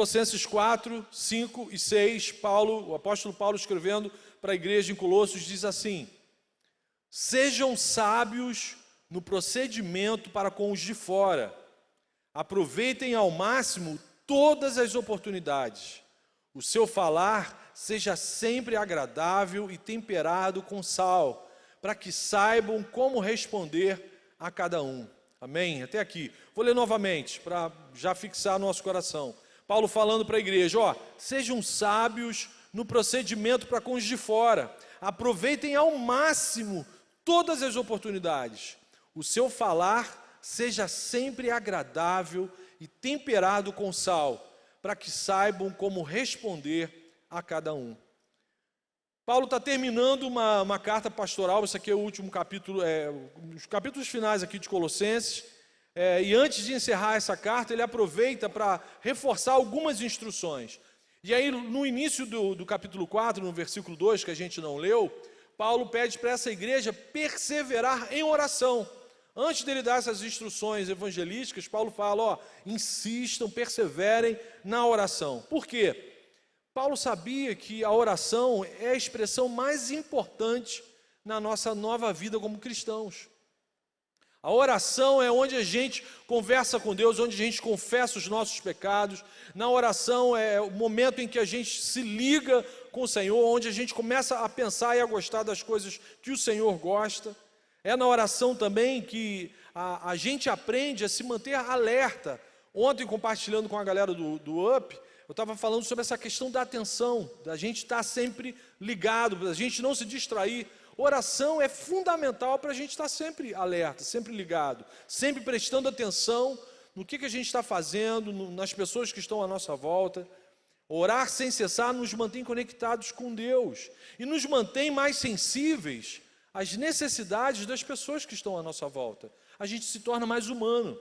Colossenses 4, 5 e 6, o apóstolo Paulo escrevendo para a igreja em Colossos diz assim: sejam sábios no procedimento para com os de fora, aproveitem ao máximo todas as oportunidades, o seu falar seja sempre agradável e temperado com sal, para que saibam como responder a cada um. Amém? Até aqui. Vou ler novamente, para já fixar nosso coração. Paulo falando para a igreja, sejam sábios no procedimento para com os de fora, aproveitem ao máximo todas as oportunidades, o seu falar seja sempre agradável e temperado com sal, para que saibam como responder a cada um. Paulo está terminando uma carta pastoral, esse aqui é o último capítulo, os capítulos finais aqui de Colossenses, e antes de encerrar essa carta, ele aproveita para reforçar algumas instruções. E aí, no início do capítulo 4, no versículo 2, que a gente não leu, Paulo pede para essa igreja perseverar em oração. Antes dele dar essas instruções evangelísticas, Paulo fala, insistam, perseverem na oração. Por quê? Paulo sabia que a oração é a expressão mais importante na nossa nova vida como cristãos. A oração é onde a gente conversa com Deus, onde a gente confessa os nossos pecados. Na oração é o momento em que a gente se liga com o Senhor, onde a gente começa a pensar e a gostar das coisas que o Senhor gosta. É na oração também que a gente aprende a se manter alerta. Ontem, compartilhando com a galera do UP, eu estava falando sobre essa questão da atenção, da gente estar sempre ligado, da gente não se distrair. Oração é fundamental para a gente estar sempre alerta, sempre ligado, sempre prestando atenção no que a gente está fazendo, nas pessoas que estão à nossa volta. Orar sem cessar nos mantém conectados com Deus e nos mantém mais sensíveis às necessidades das pessoas que estão à nossa volta. A gente se torna mais humano.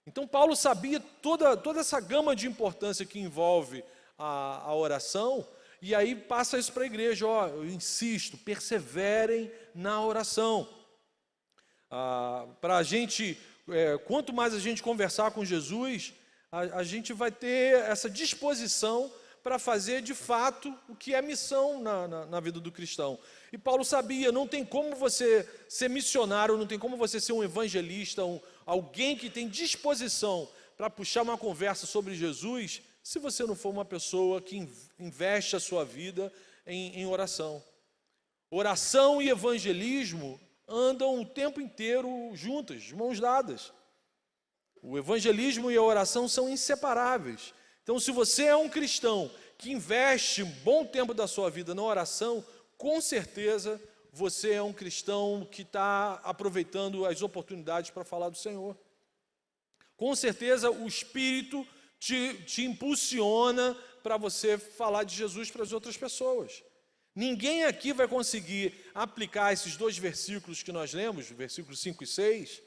Então Paulo sabia toda essa gama de importância que envolve a oração, e aí passa isso para a igreja, eu insisto, perseverem na oração. Para a gente, quanto mais a gente conversar com Jesus, a gente vai ter essa disposição para fazer de fato o que é missão na vida do cristão. E Paulo sabia, não tem como você ser missionário, não tem como você ser um evangelista, alguém que tem disposição para puxar uma conversa sobre Jesus, se você não for uma pessoa que investe a sua vida em oração. Oração e evangelismo andam o tempo inteiro juntas, de mãos dadas. O evangelismo e a oração são inseparáveis. Então, se você é um cristão que investe um bom tempo da sua vida na oração, com certeza você é um cristão que está aproveitando as oportunidades para falar do Senhor. Com certeza o Espírito te impulsiona para você falar de Jesus para as outras pessoas. Ninguém aqui vai conseguir aplicar esses dois versículos que nós lemos, versículos 5 e 6,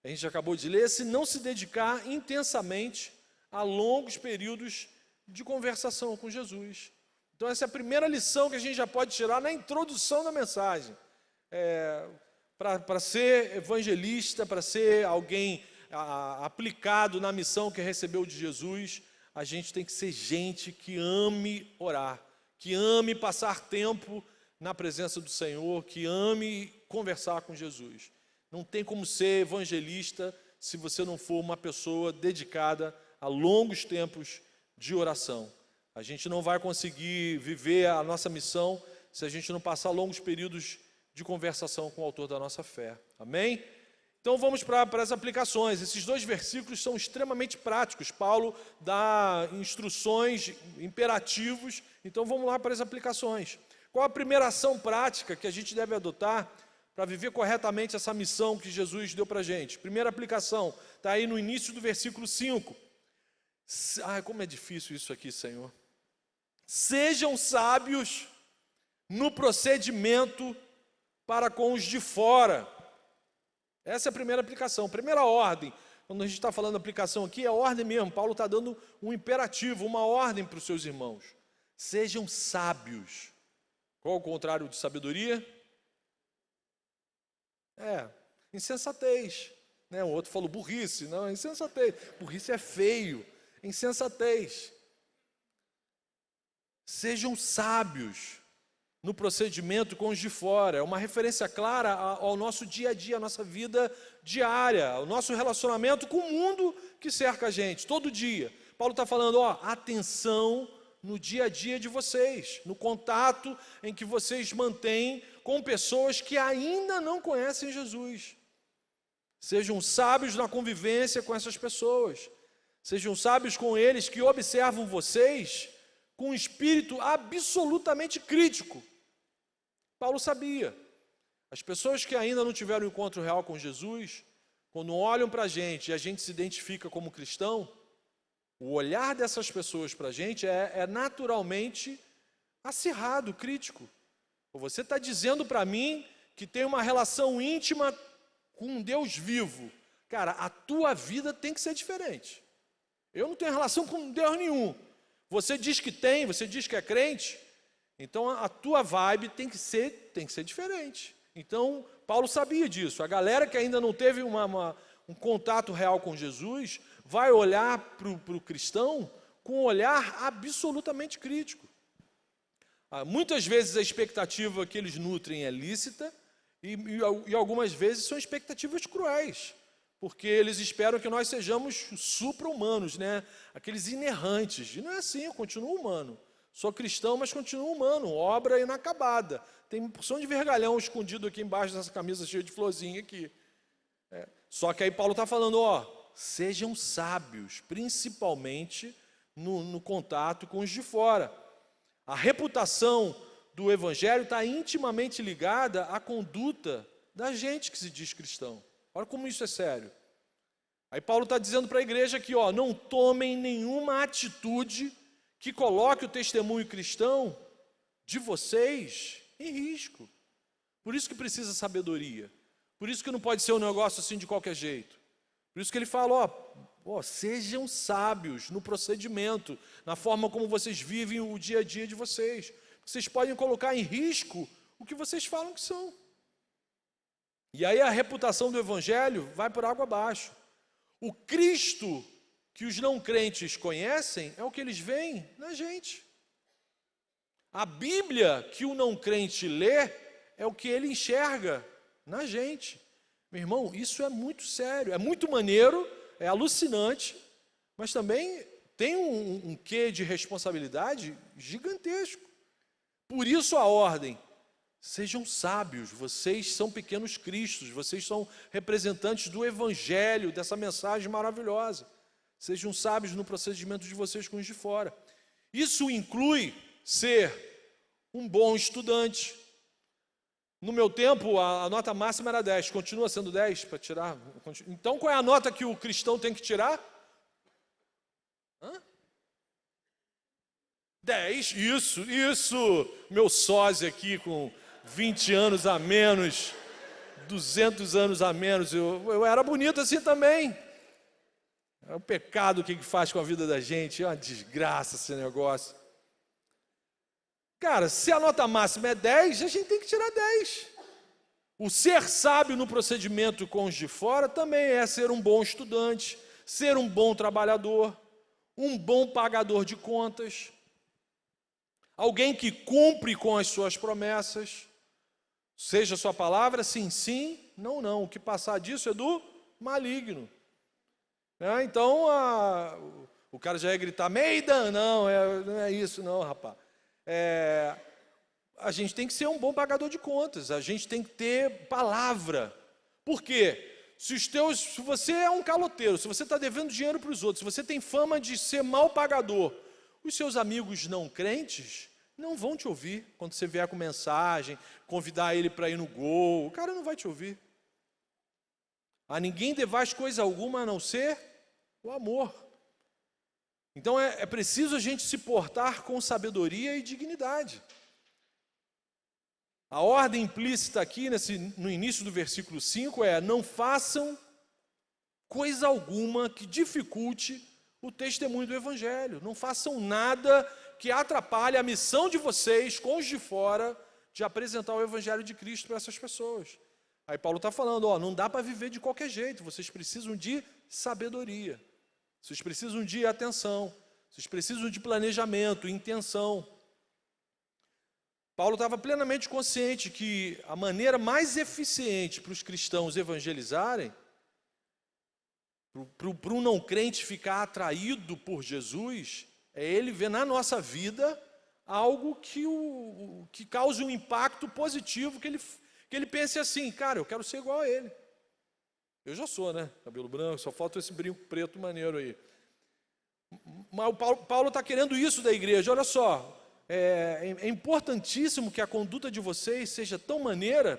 a gente acabou de ler, se não se dedicar intensamente a longos períodos de conversação com Jesus. Então essa é a primeira lição que a gente já pode tirar na introdução da mensagem. Para ser evangelista, para ser alguém aplicado na missão que recebeu de Jesus, a gente tem que ser gente que ame orar, que ame passar tempo na presença do Senhor, que ame conversar com Jesus. Não tem como ser evangelista se você não for uma pessoa dedicada a longos tempos de oração. A gente não vai conseguir viver a nossa missão se a gente não passar longos períodos de conversação com o autor da nossa fé. Amém? Então vamos para as aplicações. Esses dois versículos são extremamente práticos. Paulo dá instruções, imperativos. Então vamos lá para as aplicações. Qual a primeira ação prática que a gente deve adotar para viver corretamente essa missão que Jesus deu para a gente? Primeira aplicação, está aí no início do versículo 5. Como é difícil isso aqui, Senhor. Sejam sábios no procedimento para com os de fora. Essa é a primeira aplicação, primeira ordem. Quando a gente está falando aplicação aqui, é ordem mesmo. Paulo está dando um imperativo, uma ordem para os seus irmãos. Sejam sábios. Qual o contrário de sabedoria? Insensatez. O outro falou burrice. Não, insensatez. Burrice é feio. Insensatez. Sejam sábios no procedimento com os de fora. É uma referência clara ao nosso dia a dia, à nossa vida diária, ao nosso relacionamento com o mundo que cerca a gente, todo dia. Paulo está falando, atenção no dia a dia de vocês, no contato em que vocês mantêm com pessoas que ainda não conhecem Jesus. Sejam sábios na convivência com essas pessoas. Sejam sábios com eles que observam vocês com um espírito absolutamente crítico. Paulo sabia. As pessoas que ainda não tiveram um encontro real com Jesus, quando olham para a gente e a gente se identifica como cristão, o olhar dessas pessoas para a gente é naturalmente acirrado, crítico. Você está dizendo para mim que tem uma relação íntima com um Deus vivo. Cara, a tua vida tem que ser diferente. Eu não tenho relação com Deus nenhum. Você diz que tem, você diz que é crente, então a tua vibe tem que ser diferente. Então, Paulo sabia disso. A galera que ainda não teve um contato real com Jesus vai olhar para o cristão com um olhar absolutamente crítico. Muitas vezes a expectativa que eles nutrem é lícita e algumas vezes são expectativas cruéis, porque eles esperam que nós sejamos supra-humanos, né? Aqueles inerrantes. E não é assim, eu continuo humano. Sou cristão, mas continuo humano, obra inacabada. Tem uma porção de vergalhão escondido aqui embaixo dessa camisa cheia de florzinha aqui. Só que aí Paulo está falando, sejam sábios, principalmente no contato com os de fora. A reputação do Evangelho está intimamente ligada à conduta da gente que se diz cristão. Olha como isso é sério. Aí Paulo está dizendo para a igreja aqui, não tomem nenhuma atitude que coloque o testemunho cristão de vocês em risco. Por isso que precisa sabedoria. Por isso que não pode ser um negócio assim de qualquer jeito. Por isso que ele fala, sejam sábios no procedimento, na forma como vocês vivem o dia a dia de vocês. Vocês podem colocar em risco o que vocês falam que são. E aí a reputação do Evangelho vai por água abaixo. O Cristo que os não crentes conhecem é o que eles veem na gente. A Bíblia que o não crente lê é o que ele enxerga na gente. Meu irmão, isso é muito sério, é muito maneiro, é alucinante, mas também tem um quê de responsabilidade gigantesco. Por isso a ordem, sejam sábios, vocês são pequenos cristos, vocês são representantes do Evangelho, dessa mensagem maravilhosa. Sejam sábios no procedimento de vocês com os de fora. Isso inclui ser um bom estudante. No meu tempo, a nota máxima era 10. Continua sendo 10 para tirar? Então, qual é a nota que o cristão tem que tirar? 10. Isso. Meu sósia aqui com 20 anos a menos, 200 anos a menos. Eu era bonito assim também. É o pecado que faz com a vida da gente. É uma desgraça esse negócio. Cara, se a nota máxima é 10, a gente tem que tirar 10. O ser sábio no procedimento com os de fora também é ser um bom estudante, ser um bom trabalhador, um bom pagador de contas, alguém que cumpre com as suas promessas, seja a sua palavra sim, sim, não, não. O que passar disso é do maligno. Então, o cara já ia gritar, Meidan, não é isso não, rapaz. A gente tem que ser um bom pagador de contas, a gente tem que ter palavra. Por quê? Se você é um caloteiro, se você está devendo dinheiro para os outros, se você tem fama de ser mau pagador, os seus amigos não crentes não vão te ouvir quando você vier com mensagem, convidar ele para ir no gol, o cara não vai te ouvir. A ninguém devais coisa alguma a não ser o amor. Então é preciso a gente se portar com sabedoria e dignidade. A ordem implícita aqui no início do versículo 5 é: não façam coisa alguma que dificulte o testemunho do Evangelho. Não façam nada que atrapalhe a missão de vocês com os de fora de apresentar o Evangelho de Cristo para essas pessoas. Aí Paulo está falando, não dá para viver de qualquer jeito, vocês precisam de sabedoria, vocês precisam de atenção, vocês precisam de planejamento, intenção. Paulo estava plenamente consciente que a maneira mais eficiente para os cristãos evangelizarem, para um não crente ficar atraído por Jesus, é ele ver na nossa vida algo que cause um impacto positivo, que ele pense assim, cara, eu quero ser igual a ele. Eu já sou, né? Cabelo branco, só falta esse brinco preto maneiro aí. Mas o Paulo está querendo isso da igreja. Olha só, é importantíssimo que a conduta de vocês seja tão maneira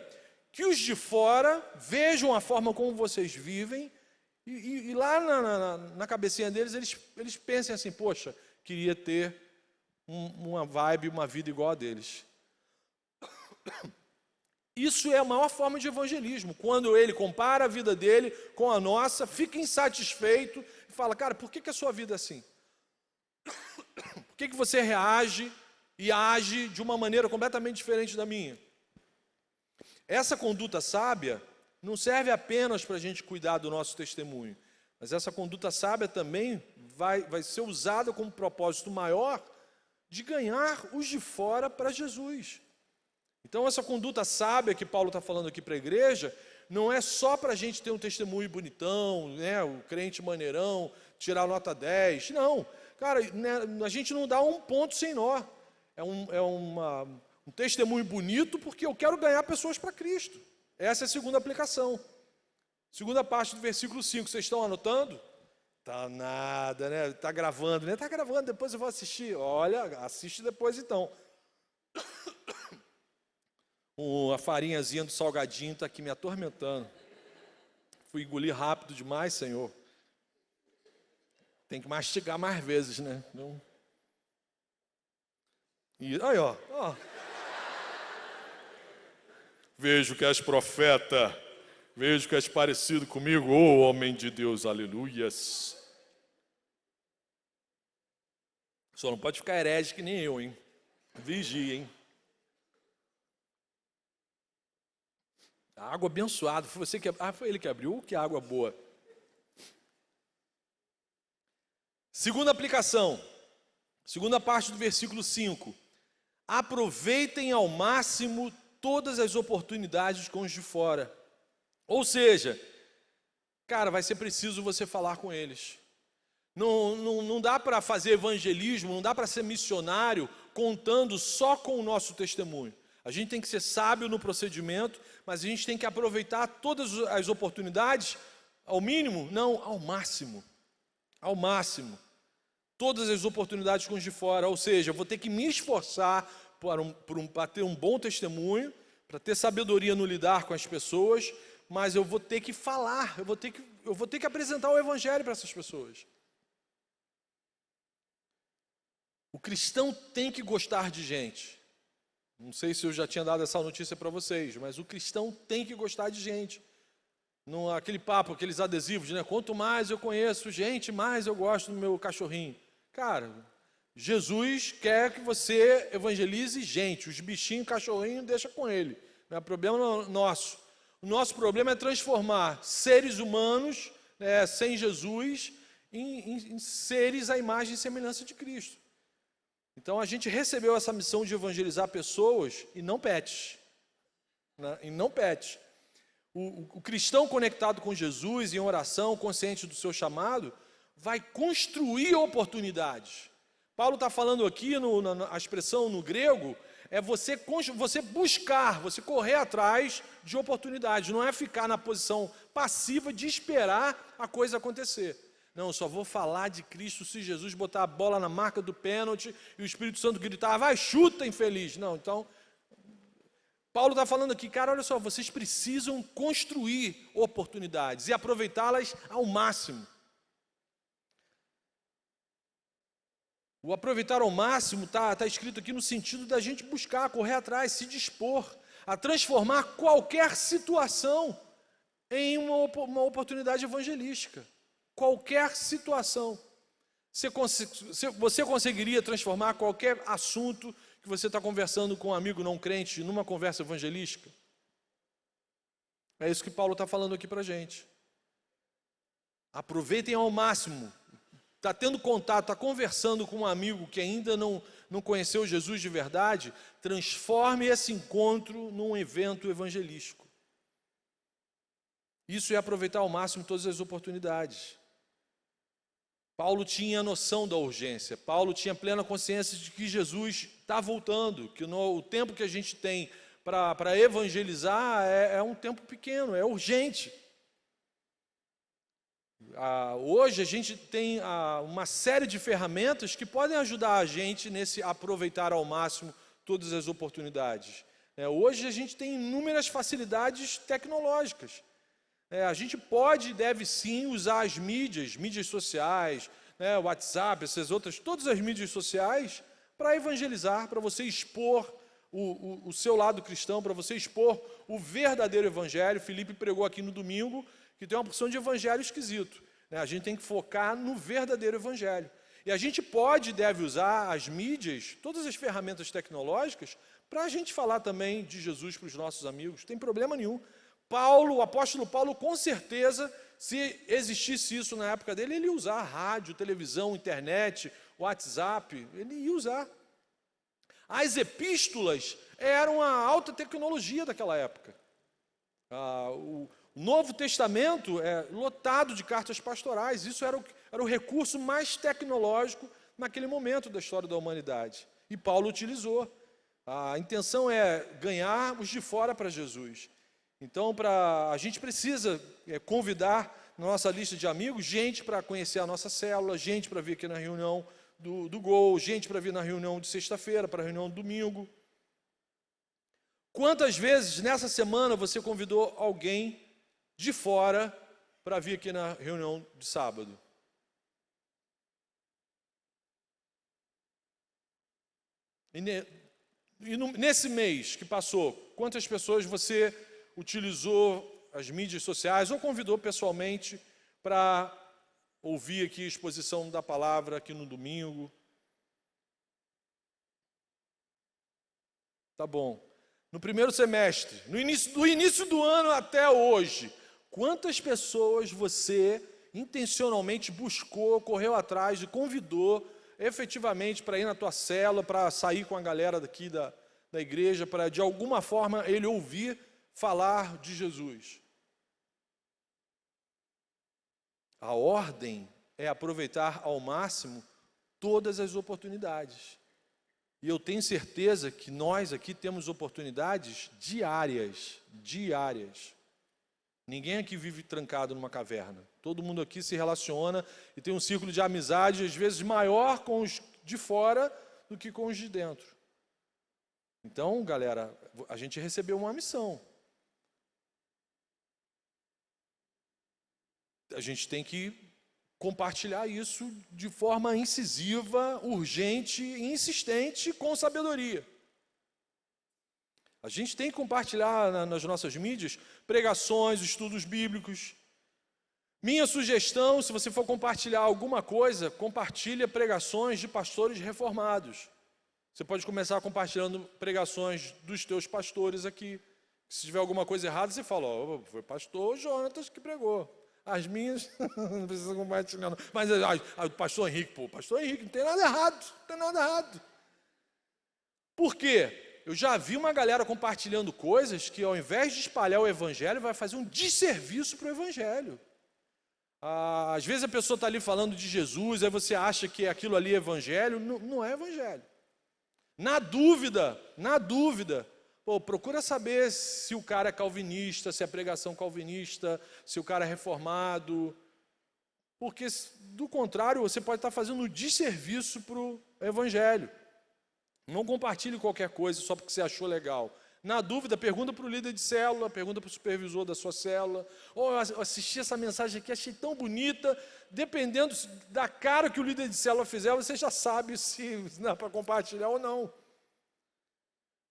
que os de fora vejam a forma como vocês vivem e lá na cabecinha deles, eles pensem assim, poxa, queria ter uma vibe, uma vida igual a deles. Isso é a maior forma de evangelismo, quando ele compara a vida dele com a nossa, fica insatisfeito e fala, cara, por que a sua vida é assim? Por que você reage e age de uma maneira completamente diferente da minha? Essa conduta sábia não serve apenas para a gente cuidar do nosso testemunho, mas essa conduta sábia também vai ser usada como propósito maior de ganhar os de fora para Jesus. Então essa conduta sábia que Paulo está falando aqui para a igreja, não é só para a gente ter um testemunho bonitão, né, o crente maneirão, tirar nota 10, não. Cara, né, a gente não dá um ponto sem nó. É um testemunho bonito porque eu quero ganhar pessoas para Cristo. Essa é a segunda aplicação. Segunda parte do versículo 5, vocês estão anotando? Tá nada, né? Tá gravando, né? Tá gravando, depois eu vou assistir. Olha, assiste depois então. A farinhazinha do salgadinho está aqui me atormentando. Fui engolir rápido demais, Senhor. Tem que mastigar mais vezes, né? Não. E aí, ó. Vejo que és profeta. Vejo que és parecido comigo, ô homem de Deus, aleluias. Só não pode ficar herege que nem eu, hein? Vigia, hein? A água abençoada, foi você que foi ele que abriu, que água boa. Segunda aplicação, segunda parte do versículo 5. Aproveitem ao máximo todas as oportunidades com os de fora. Ou seja, cara, vai ser preciso você falar com eles. Não dá para fazer evangelismo, não dá para ser missionário contando só com o nosso testemunho. A gente tem que ser sábio no procedimento, mas a gente tem que aproveitar todas as oportunidades, ao mínimo, não, ao máximo. Ao máximo. Todas as oportunidades com os de fora, ou seja, eu vou ter que me esforçar para ter um bom testemunho, para ter sabedoria no lidar com as pessoas, mas eu vou ter que falar, eu vou ter que apresentar o evangelho para essas pessoas. O cristão tem que gostar de gente. Não sei se eu já tinha dado essa notícia para vocês, mas o cristão tem que gostar de gente. Não, aquele papo, aqueles adesivos, né? Quanto mais eu conheço gente, mais eu gosto do meu cachorrinho. Cara, Jesus quer que você evangelize gente. Os bichinhos, cachorrinho, deixa com ele. Não é problema nosso. O nosso problema é transformar seres humanos, sem Jesus, em seres à imagem e semelhança de Cristo. Então a gente recebeu essa missão de evangelizar pessoas e não pets. Né? E não pets. O cristão conectado com Jesus, em oração, consciente do seu chamado, vai construir oportunidades. Paulo está falando aqui, a expressão no grego, é você buscar, você correr atrás de oportunidades. Não é ficar na posição passiva de esperar a coisa acontecer. Não, eu só vou falar de Cristo se Jesus botar a bola na marca do pênalti e o Espírito Santo gritar, vai, chuta, infeliz. Não, então, Paulo está falando aqui, cara, olha só, vocês precisam construir oportunidades e aproveitá-las ao máximo. O aproveitar ao máximo está escrito aqui no sentido da gente buscar, correr atrás, se dispor a transformar qualquer situação em uma oportunidade evangelística. Qualquer situação. Você conseguiria transformar qualquer assunto que você está conversando com um amigo não crente numa conversa evangelística? É isso que Paulo está falando aqui para a gente. Aproveitem ao máximo está tendo contato, está conversando com um amigo que ainda não conheceu Jesus de verdade, transforme esse encontro num evento evangelístico. Isso é aproveitar ao máximo todas as oportunidades. Paulo tinha noção da urgência, Paulo tinha plena consciência de que Jesus está voltando, que o tempo que a gente tem para evangelizar é um tempo pequeno, é urgente. Hoje a gente tem uma série de ferramentas que podem ajudar a gente nesse aproveitar ao máximo todas as oportunidades. Hoje a gente tem inúmeras facilidades tecnológicas. A gente pode e deve sim usar as mídias sociais, WhatsApp, essas outras, todas as mídias sociais, para evangelizar, para você expor o seu lado cristão, para você expor o verdadeiro evangelho. Felipe pregou aqui no domingo que tem uma porção de evangelho esquisito. A gente tem que focar no verdadeiro evangelho. E a gente pode e deve usar as mídias, todas as ferramentas tecnológicas, para a gente falar também de Jesus para os nossos amigos. Não tem problema nenhum. O apóstolo Paulo, com certeza, se existisse isso na época dele, ele ia usar rádio, televisão, internet, WhatsApp, ele ia usar. As epístolas eram a alta tecnologia daquela época. O Novo Testamento é lotado de cartas pastorais, isso era o recurso mais tecnológico naquele momento da história da humanidade. E Paulo utilizou. A intenção é ganhar os de fora para Jesus. Então, a gente precisa convidar na nossa lista de amigos gente para conhecer a nossa célula, gente para vir aqui na reunião do Gol, gente para vir na reunião de sexta-feira, para a reunião de domingo. Quantas vezes nessa semana você convidou alguém de fora para vir aqui na reunião de sábado? E nesse mês que passou, quantas pessoas você utilizou as mídias sociais ou convidou pessoalmente para ouvir aqui a exposição da palavra aqui no domingo? Tá bom. No primeiro semestre, do início do ano até hoje, quantas pessoas você intencionalmente buscou, correu atrás e convidou efetivamente para ir na tua célula, para sair com a galera daqui da igreja, para de alguma forma ele ouvir falar de Jesus? A ordem é aproveitar ao máximo todas as oportunidades. E eu tenho certeza que nós aqui temos oportunidades diárias. Ninguém aqui vive trancado numa caverna. Todo mundo aqui se relaciona e tem um círculo de amizade, às vezes, maior com os de fora do que com os de dentro. Então, galera, a gente recebeu uma missão. A gente tem que compartilhar isso de forma incisiva, urgente e insistente, com sabedoria. A gente tem que compartilhar nas nossas mídias pregações, estudos bíblicos. Minha sugestão, se você for compartilhar alguma coisa, compartilha pregações de pastores reformados. Você pode começar compartilhando pregações dos teus pastores aqui. Se tiver alguma coisa errada, você fala, foi pastor Jonatas que pregou. As minhas, não precisa compartilhar. Não. Mas o pastor Henrique, pastor Henrique, não tem nada errado. Por quê? Eu já vi uma galera compartilhando coisas que, ao invés de espalhar o evangelho, vai fazer um desserviço para o evangelho. Às vezes a pessoa está ali falando de Jesus, aí você acha que aquilo ali é evangelho. Não é evangelho. Na dúvida, procura saber se o cara é calvinista, se é pregação calvinista, se o cara é reformado. Porque, do contrário, você pode estar fazendo um desserviço para o evangelho. Não compartilhe qualquer coisa só porque você achou legal. Na dúvida, pergunta para o líder de célula, pergunta para o supervisor da sua célula. Eu assisti essa mensagem aqui, achei tão bonita. Dependendo da cara que o líder de célula fizer, você já sabe se dá para compartilhar ou não.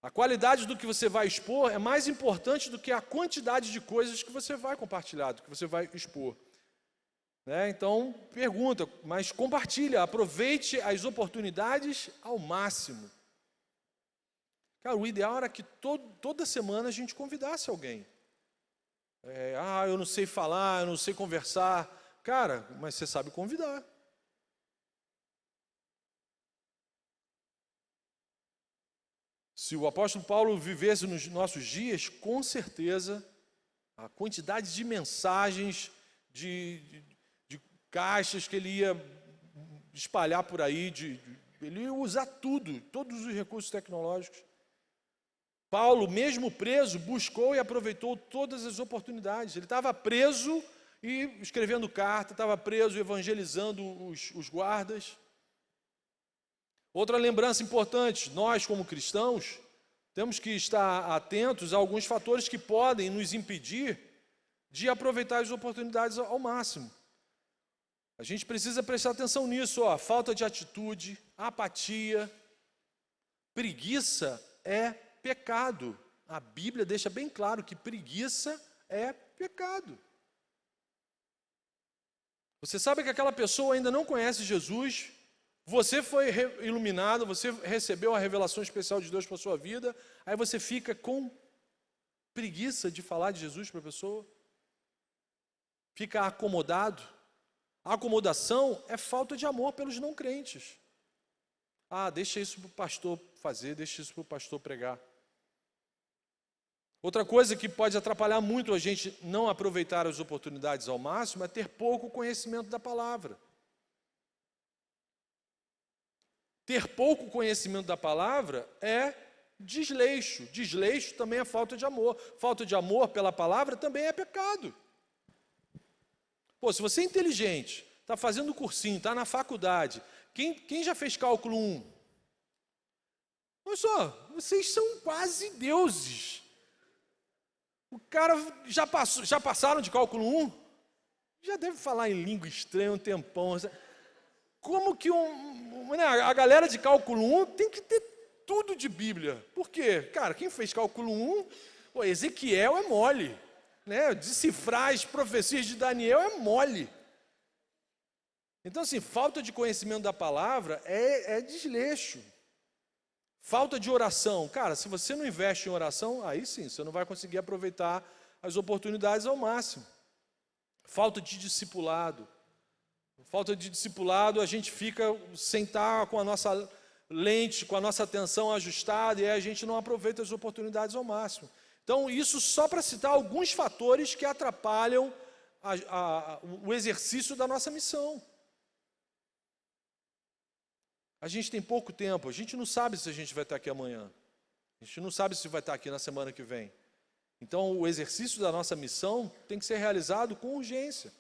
A qualidade do que você vai expor é mais importante do que a quantidade de coisas que você vai compartilhar, do que você vai expor. Então, pergunta, mas compartilha, aproveite as oportunidades ao máximo. Cara, o ideal era que toda semana a gente convidasse alguém. Eu não sei falar, eu não sei conversar. Cara, mas você sabe convidar. Se o apóstolo Paulo vivesse nos nossos dias, com certeza, a quantidade de mensagens, de caixas que ele ia espalhar por aí, ele ia usar tudo, todos os recursos tecnológicos. Paulo, mesmo preso, buscou e aproveitou todas as oportunidades. Ele estava preso e escrevendo carta, estava preso evangelizando os guardas. Outra lembrança importante, nós como cristãos, temos que estar atentos a alguns fatores que podem nos impedir de aproveitar as oportunidades ao máximo. A gente precisa prestar atenção nisso, falta de atitude, apatia, preguiça é pecado. A Bíblia deixa bem claro que preguiça é pecado. Você sabe que aquela pessoa ainda não conhece Jesus, você foi iluminado, você recebeu a revelação especial de Deus para a sua vida, aí você fica com preguiça de falar de Jesus para a pessoa, fica acomodado. A acomodação é falta de amor pelos não crentes. Deixa isso para o pastor fazer, deixa isso para o pastor pregar. Outra coisa que pode atrapalhar muito a gente não aproveitar as oportunidades ao máximo é ter pouco conhecimento da palavra. Ter pouco conhecimento da palavra é desleixo. Desleixo também é falta de amor. Falta de amor pela palavra também é pecado. Se você é inteligente, está fazendo cursinho, está na faculdade, quem já fez cálculo 1? Olha só, vocês são quase deuses. O cara já passaram de cálculo 1? Já deve falar em língua estranha um tempão. Como que a galera de cálculo 1 tem que ter tudo de Bíblia? Por quê? Cara, quem fez cálculo 1, Ezequiel é mole. Decifrar as profecias de Daniel é mole. Então, assim, falta de conhecimento da palavra é desleixo. Falta de oração. Cara, se você não investe em oração, aí sim, você não vai conseguir aproveitar as oportunidades ao máximo. Falta de discipulado. Falta de discipulado, a gente fica sem estar com a nossa lente, com a nossa atenção ajustada, e aí a gente não aproveita as oportunidades ao máximo. Então, isso só para citar alguns fatores que atrapalham o exercício da nossa missão. A gente tem pouco tempo, a gente não sabe se a gente vai estar aqui amanhã. A gente não sabe se vai estar aqui na semana que vem. Então, o exercício da nossa missão tem que ser realizado com urgência.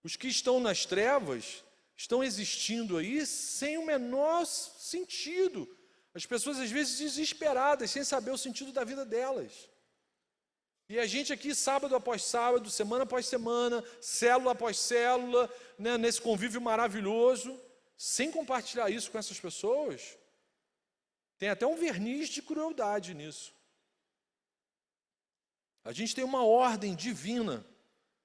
Os que estão nas trevas estão existindo aí sem o menor sentido. As pessoas, às vezes, desesperadas, sem saber o sentido da vida delas. E a gente aqui, sábado após sábado, semana após semana, célula após célula, nesse convívio maravilhoso, sem compartilhar isso com essas pessoas, tem até um verniz de crueldade nisso. A gente tem uma ordem divina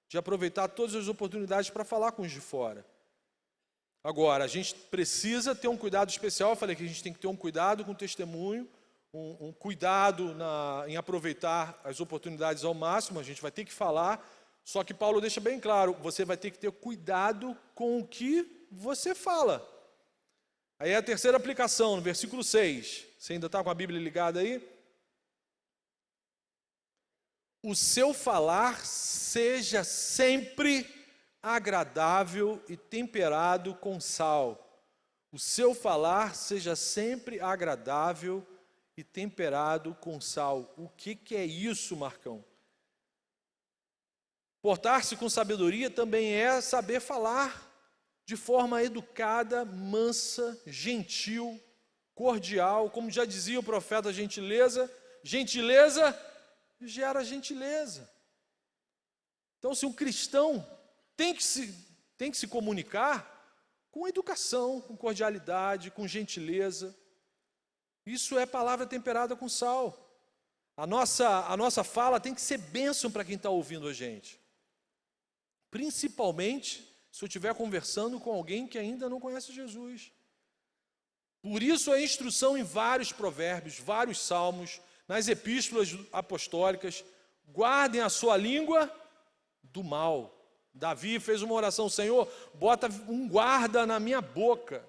de aproveitar todas as oportunidades para falar com os de fora. Agora, a gente precisa ter um cuidado especial. Eu falei que a gente tem que ter um cuidado com o testemunho, um cuidado em aproveitar as oportunidades ao máximo. A gente vai ter que falar, só que Paulo deixa bem claro, você vai ter que ter cuidado com o que você fala. Aí a terceira aplicação, no versículo 6. Você ainda está com a Bíblia ligada aí? O seu falar seja sempre agradável e temperado com sal. O seu falar seja sempre agradável e temperado com sal. O que é isso, Marcão? Portar-se com sabedoria também é saber falar de forma educada, mansa, gentil, cordial. Como já dizia o profeta, gentileza gera gentileza. Então, se um cristão tem que se comunicar com educação, com cordialidade, com gentileza, isso é palavra temperada com sal. A nossa fala tem que ser bênção para quem está ouvindo a gente. Principalmente se eu estiver conversando com alguém que ainda não conhece Jesus. Por isso a instrução em vários provérbios, vários salmos, nas epístolas apostólicas, guardem a sua língua do mal. Davi fez uma oração: Senhor, bota um guarda na minha boca,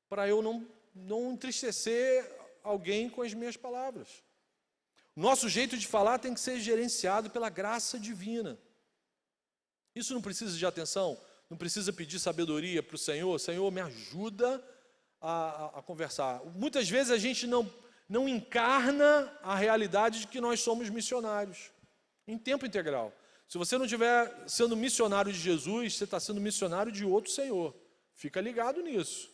para eu não entristecer alguém com as minhas palavras. Nosso jeito de falar tem que ser gerenciado pela graça divina. Isso não precisa de atenção, não precisa pedir sabedoria para o Senhor. Senhor, me ajuda a conversar. Muitas vezes a gente não encarna a realidade de que nós somos missionários, em tempo integral. Se você não estiver sendo missionário de Jesus, você está sendo missionário de outro Senhor. Fica ligado nisso.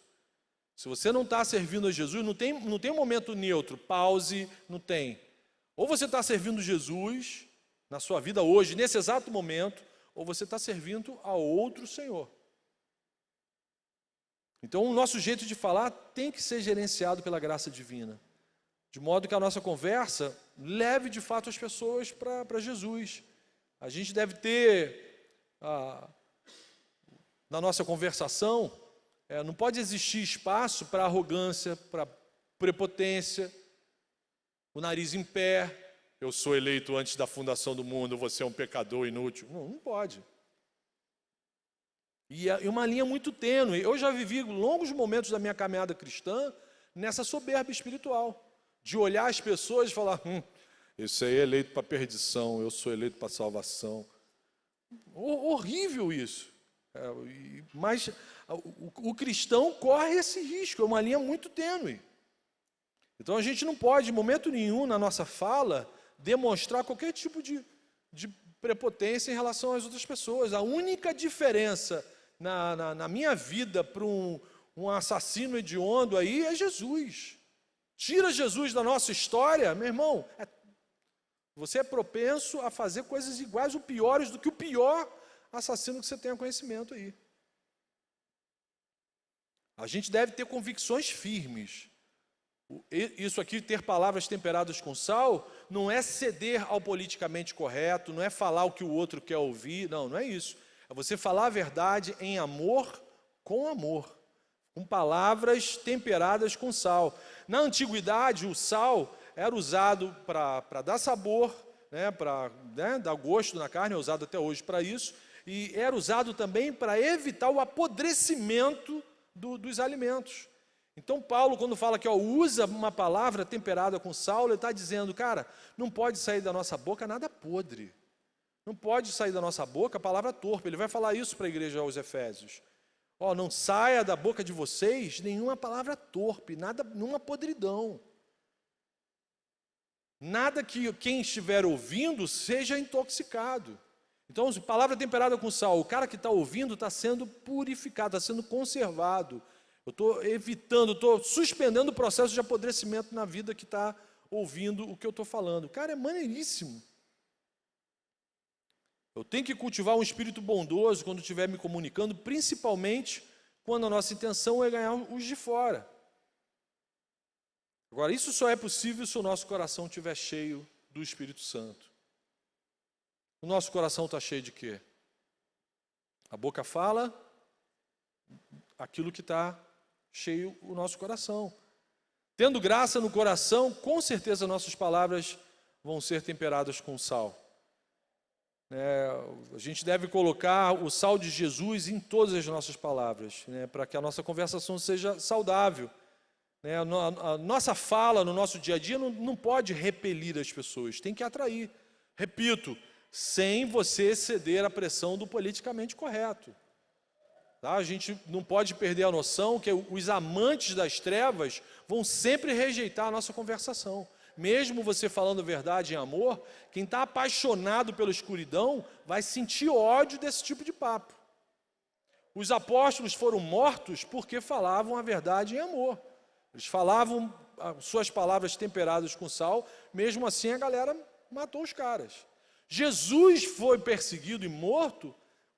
Se você não está servindo a Jesus, não tem um momento neutro, pause, não tem. Ou você está servindo Jesus na sua vida hoje, nesse exato momento, ou você está servindo a outro Senhor. Então, o nosso jeito de falar tem que ser gerenciado pela graça divina, de modo que a nossa conversa leve de fato as pessoas para Jesus. A gente deve ter, na nossa conversação, não pode existir espaço para arrogância, para prepotência, o nariz em pé, eu sou eleito antes da fundação do mundo, você é um pecador inútil. Não pode. E é uma linha muito tênue. Eu já vivi longos momentos da minha caminhada cristã nessa soberba espiritual, de olhar as pessoas e falar, esse aí é eleito para perdição, eu sou eleito para salvação. Horrível isso. Mas o cristão corre esse risco, é uma linha muito tênue. Então a gente não pode, em momento nenhum, na nossa fala, demonstrar qualquer tipo de prepotência em relação às outras pessoas. A única diferença na minha vida para um assassino hediondo aí é Jesus. Tira Jesus da nossa história, meu irmão, você é propenso a fazer coisas iguais ou piores do que o pior assassino que você tenha conhecimento aí. A gente deve ter convicções firmes. Isso aqui, ter palavras temperadas com sal, não é ceder ao politicamente correto, não é falar o que o outro quer ouvir, não é isso. É você falar a verdade em amor, com palavras temperadas com sal. Na antiguidade, o sal era usado para dar sabor, para dar gosto na carne, é usado até hoje para isso, e era usado também para evitar o apodrecimento dos alimentos. Então Paulo, quando fala que usa uma palavra temperada com sal, ele está dizendo, cara, não pode sair da nossa boca nada podre. Não pode sair da nossa boca a palavra torpe. Ele vai falar isso para a igreja aos Efésios. Não saia da boca de vocês nenhuma palavra torpe, nenhuma podridão. Nada que quem estiver ouvindo seja intoxicado. Então, palavra temperada com sal, o cara que está ouvindo está sendo purificado, está sendo conservado. Eu estou evitando, estou suspendendo o processo de apodrecimento na vida que está ouvindo o que eu estou falando. Cara, é maneiríssimo. Eu tenho que cultivar um espírito bondoso quando estiver me comunicando, principalmente quando a nossa intenção é ganhar os de fora. Agora, isso só é possível se o nosso coração estiver cheio do Espírito Santo. O nosso coração está cheio de quê? A boca fala aquilo que está cheio o nosso coração. Tendo graça no coração, com certeza nossas palavras vão ser temperadas com sal. A gente deve colocar o sal de Jesus em todas as nossas palavras, para que a nossa conversação seja saudável. A nossa fala no nosso dia a dia não pode repelir as pessoas, tem que atrair. Repito, sem você ceder à pressão do politicamente correto. Tá? A gente não pode perder a noção que os amantes das trevas vão sempre rejeitar a nossa conversação. Mesmo você falando verdade em amor, quem está apaixonado pela escuridão vai sentir ódio desse tipo de papo. Os apóstolos foram mortos porque falavam a verdade em amor. Eles falavam suas palavras temperadas com sal, mesmo assim a galera matou os caras. Jesus foi perseguido e morto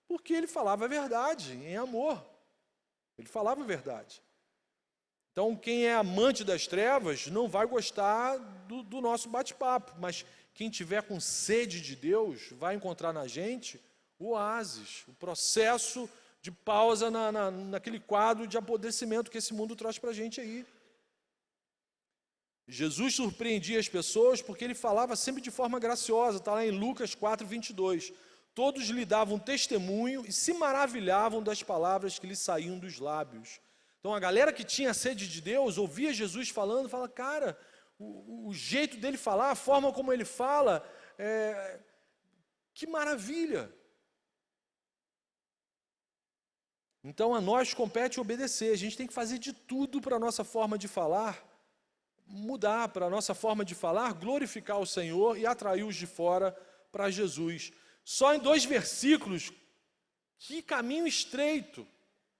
porque ele falava a verdade em amor. Ele falava a verdade. Então, quem é amante das trevas não vai gostar do nosso bate-papo, mas quem tiver com sede de Deus vai encontrar na gente o oásis, o processo de pausa naquele quadro de apodrecimento que esse mundo traz para a gente aí. Jesus surpreendia as pessoas porque ele falava sempre de forma graciosa, está lá em Lucas 4:22. Todos lhe davam testemunho e se maravilhavam das palavras que lhe saíam dos lábios. Então a galera que tinha sede de Deus, ouvia Jesus falando, fala, cara, o jeito dele falar, a forma como ele fala, que maravilha. Então a nós compete obedecer, a gente tem que fazer de tudo para a nossa forma de falar mudar, para a nossa forma de falar, glorificar o Senhor e atrair os de fora para Jesus. Só em 2 versículos, que caminho estreito,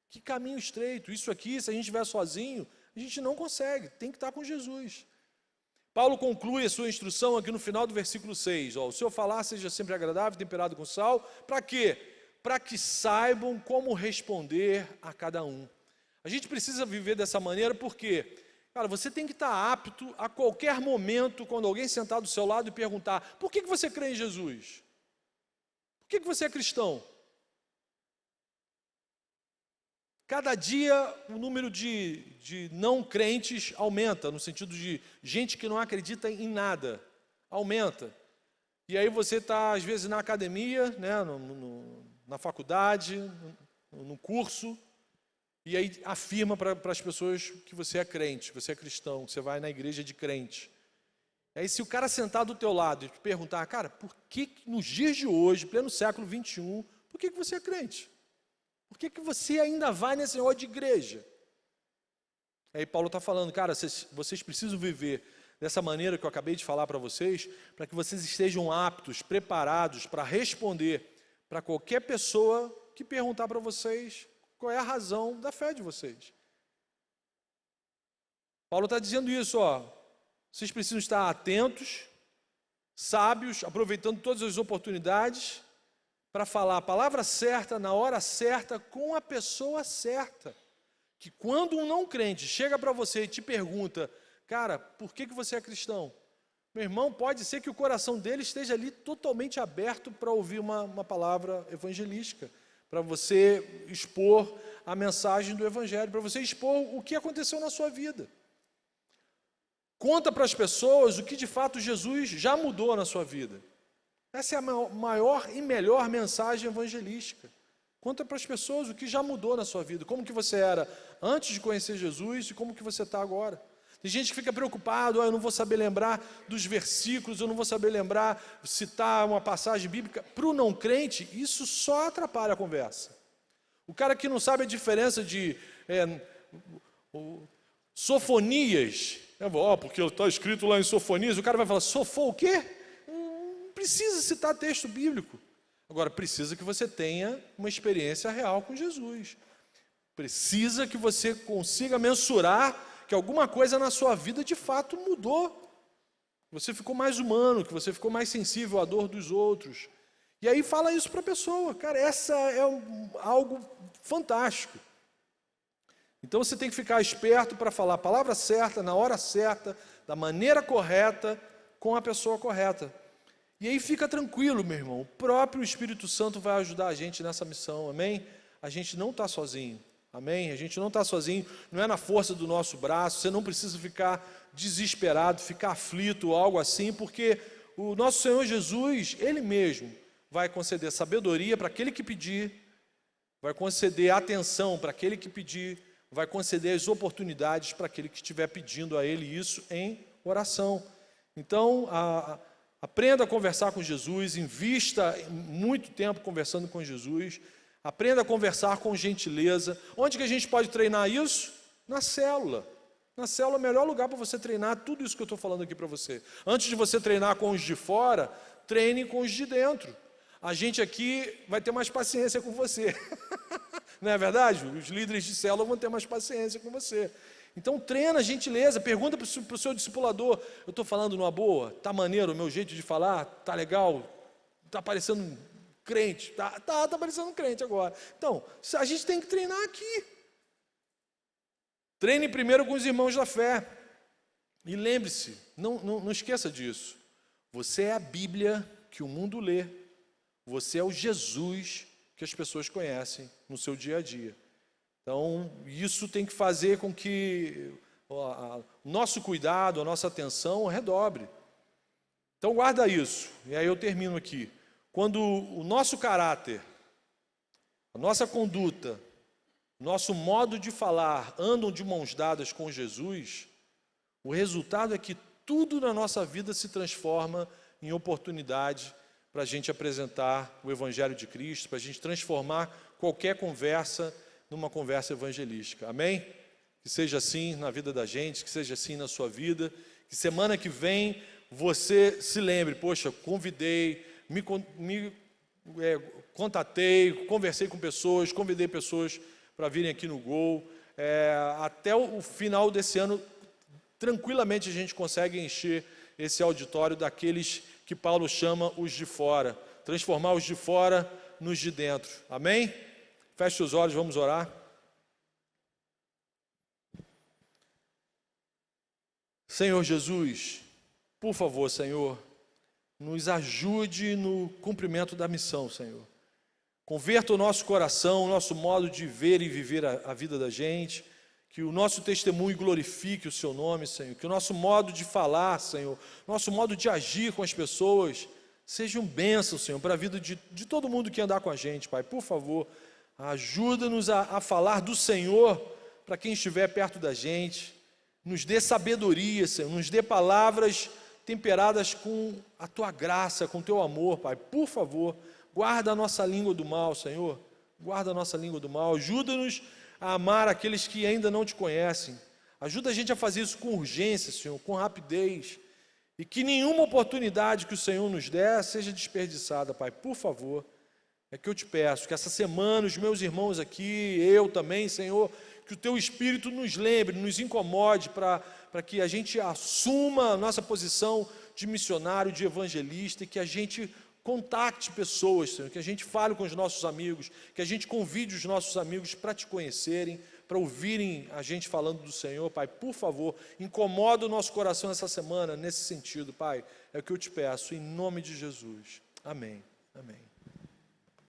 que caminho estreito. Isso aqui, se a gente estiver sozinho, a gente não consegue, tem que estar com Jesus. Paulo conclui a sua instrução aqui no final do versículo 6. O seu falar seja sempre agradável, temperado com sal. Para quê? Para que saibam como responder a cada um. A gente precisa viver dessa maneira porque, cara, você tem que estar apto a qualquer momento, quando alguém sentar do seu lado e perguntar, por que você crê em Jesus? Por que você é cristão? Cada dia o número de não crentes aumenta, no sentido de gente que não acredita em nada, aumenta. E aí você está, às vezes, na academia, né, na faculdade, no curso, e aí afirma para as pessoas que você é crente, que você é cristão, que você vai na igreja de crente. Aí se o cara sentar do teu lado e te perguntar, cara, por que nos dias de hoje, pleno século 21, por que você é crente? Por que você ainda vai nesse negócio de igreja? Aí Paulo está falando, cara, vocês precisam viver dessa maneira que eu acabei de falar para vocês, para que vocês estejam aptos, preparados para responder para qualquer pessoa que perguntar para vocês qual é a razão da fé de vocês. Paulo está dizendo isso, vocês precisam estar atentos, sábios, aproveitando todas as oportunidades, para falar a palavra certa, na hora certa, com a pessoa certa. Que quando um não crente chega para você e te pergunta, cara, por que você é cristão? Meu irmão, pode ser que o coração dele esteja ali totalmente aberto para ouvir uma palavra evangelística, para você expor a mensagem do Evangelho, para você expor o que aconteceu na sua vida. Conta para as pessoas o que de fato Jesus já mudou na sua vida. Essa é a maior e melhor mensagem evangelística. Conta para as pessoas o que já mudou na sua vida, como que você era antes de conhecer Jesus e como que você está agora. Tem gente que fica preocupado, eu não vou saber lembrar dos versículos, eu não vou saber lembrar, citar uma passagem bíblica. Para o não crente, isso só atrapalha a conversa. O cara que não sabe a diferença de sofonias, porque está escrito lá em Sofonias, o cara vai falar, sofou o quê? Precisa citar texto bíblico. Agora, precisa que você tenha uma experiência real com Jesus. Precisa que você consiga mensurar que alguma coisa na sua vida de fato mudou. Você ficou mais humano, que você ficou mais sensível à dor dos outros. E aí fala isso para a pessoa. Cara, essa é algo fantástico. Então você tem que ficar esperto para falar a palavra certa, na hora certa, da maneira correta, com a pessoa correta. E aí fica tranquilo, meu irmão, o próprio Espírito Santo vai ajudar a gente nessa missão, amém? A gente não está sozinho, amém? A gente não está sozinho, não é na força do nosso braço, você não precisa ficar desesperado, ficar aflito ou algo assim, porque o nosso Senhor Jesus, Ele mesmo, vai conceder sabedoria para aquele que pedir, vai conceder atenção para aquele que pedir, vai conceder as oportunidades para aquele que estiver pedindo a Ele isso em oração. Então, aprenda a conversar com Jesus, invista muito tempo conversando com Jesus, aprenda a conversar com gentileza. Onde que a gente pode treinar isso? Na célula. Na célula é o melhor lugar para você treinar tudo isso que eu estou falando aqui para você. Antes de você treinar com os de fora, treine com os de dentro. A gente aqui vai ter mais paciência com você. Não é verdade? Os líderes de célula vão ter mais paciência com você. Então treina a gentileza, pergunta para o seu discipulador, eu estou falando numa boa? Está maneiro o meu jeito de falar? Está legal? Está parecendo crente? Está parecendo crente agora. Então, a gente tem que treinar aqui. Treine primeiro com os irmãos da fé. E lembre-se, não esqueça disso. Você é a Bíblia que o mundo lê. Você é o Jesus que as pessoas conhecem no seu dia a dia. Então, isso tem que fazer com que o nosso cuidado, a nossa atenção redobre. Então, guarda isso. E aí eu termino aqui. Quando o nosso caráter, a nossa conduta, nosso modo de falar andam de mãos dadas com Jesus, o resultado é que tudo na nossa vida se transforma em oportunidade para a gente apresentar o Evangelho de Cristo, para a gente transformar qualquer conversa numa conversa evangelística. Amém? Que seja assim na vida da gente, que seja assim na sua vida, que semana que vem você se lembre, poxa, convidei, contatei, conversei com pessoas, convidei pessoas para virem aqui no Gol. Até o final desse ano, tranquilamente a gente consegue encher esse auditório daqueles que Paulo chama os de fora, transformar os de fora nos de dentro. Amém? Feche os olhos, vamos orar. Senhor Jesus, por favor, Senhor, nos ajude no cumprimento da missão, Senhor. Converta o nosso coração, o nosso modo de ver e viver a vida da gente, que o nosso testemunho glorifique o Seu nome, Senhor, que o nosso modo de falar, Senhor, nosso modo de agir com as pessoas, seja um bênção, Senhor, para a vida de todo mundo que andar com a gente, Pai. Por favor, ajuda-nos a falar do Senhor para quem estiver perto da gente, nos dê sabedoria, Senhor, nos dê palavras temperadas com a Tua graça, com o Teu amor, Pai. Por favor, guarda a nossa língua do mal, Senhor, guarda a nossa língua do mal, ajuda-nos a amar aqueles que ainda não Te conhecem, ajuda a gente a fazer isso com urgência, Senhor, com rapidez, e que nenhuma oportunidade que o Senhor nos der seja desperdiçada, Pai. Por favor, é que eu Te peço, que essa semana os meus irmãos aqui, eu também, Senhor, que o Teu Espírito nos lembre, nos incomode para que a gente assuma a nossa posição de missionário, de evangelista, e que a gente contacte pessoas, Senhor, que a gente fale com os nossos amigos, que a gente convide os nossos amigos para Te conhecerem, para ouvirem a gente falando do Senhor, Pai. Por favor, incomoda o nosso coração essa semana nesse sentido, Pai. É o que eu Te peço, em nome de Jesus. Amém. Amém.